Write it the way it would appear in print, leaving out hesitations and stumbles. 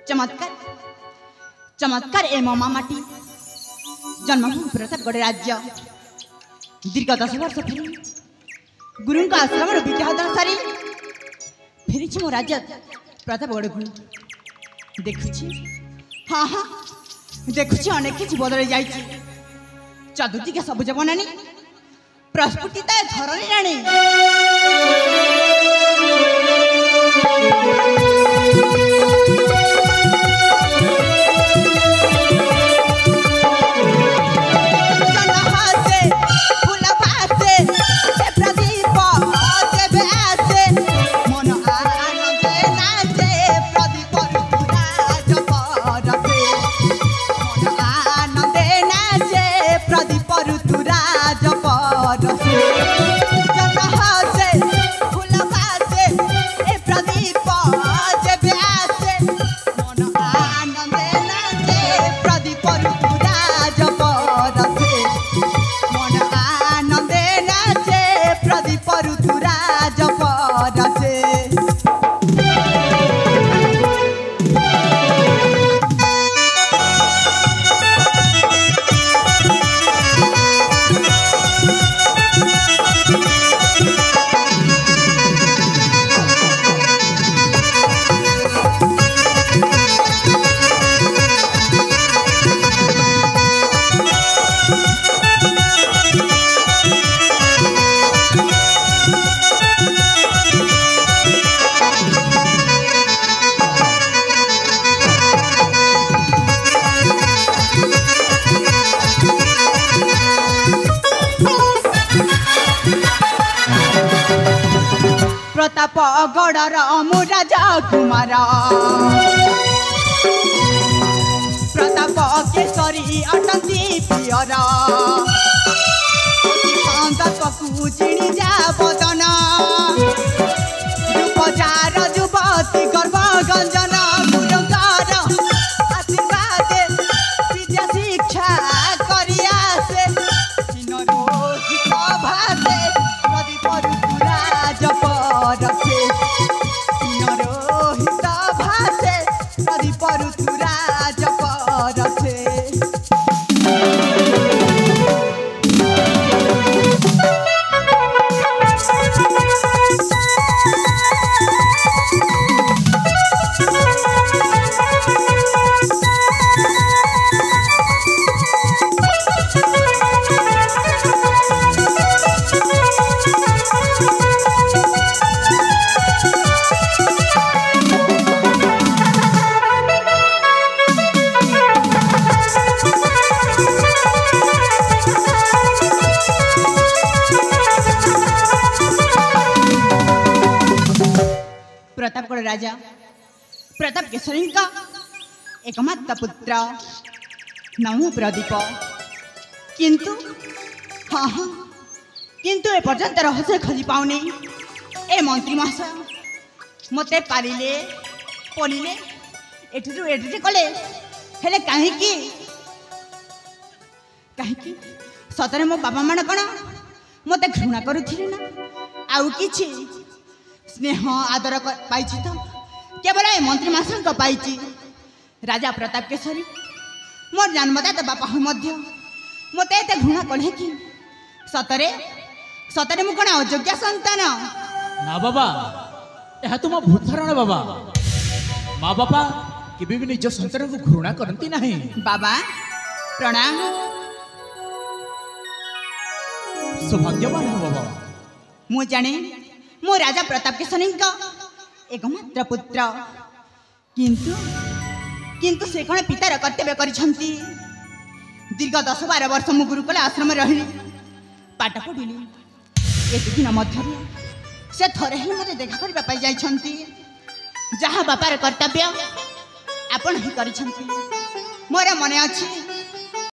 चमत्कार चमत्कार ए ममा माटी जन्मभूमि प्रतापगढ़ राज्य दीर्घ 10 वर्ष फिर गुरु का आश्रम विद्याधर सारी फिर मो राज्य प्रतापगढ़ को देखुची हाँ हाँ देखुची अनेक किसी बदल जाइए चतुर्दिके सबुज बनानी प्रस्फुटित धरणी राणी प्रतापगढ़ मु राजा कुमार प्रताप केशरी अटंती पियर को चिणी जा बदन रूपचार युवती गर्भ गंजन गुरुंकर आशीर्वाद विद्या शिक्षा करिया से रोहित भाषे प्रदीप ऋतुराज परसे रोहित भाषे प्रदीप ऋतुराज परसे प्रतापगढ़ राजा प्रताप केशरी का एकमात्र पुत्र नाम प्रदीप किंतु हाँ हाँ किंतु ए पर्यंत रहस्य खोजी पाऊनी ए मंत्री महाशय मते पारिले पड़िले एठरू एठे कले हेले कहीं सतरे मो बाबा मान कौन मते घृणा करुथिले ना आउ किछि स्नेह आदर पाई तो केवल ए मंत्री महाशय पाई राजा प्रताप केशरी मोर जन्मदाता बापा मत घृणा कले कि सतरे सतरे मु कौन अयोग्य संतान ना बाबा यह तुम भूतरण बाबा माँ बापा केबे भी निज संतान को घृणा करती नहीं बाबा प्रणाम सौभाग्यवान हो बाबा मु जाने मो राजा प्रताप केशरी का एकमात्र पुत्र किंतु किंतु से कौन पितार कर्तव्य करिछंती दीर्घ 10-12 वर्ष मु गुरुकुल आश्रम रही पाठ पढ़िली एत दिन मध्य से थरे ही मते देखा करबा पाई जाइछंती जहाँ बापार कर्तव्य आपण ही करिछंती मोर मने अछि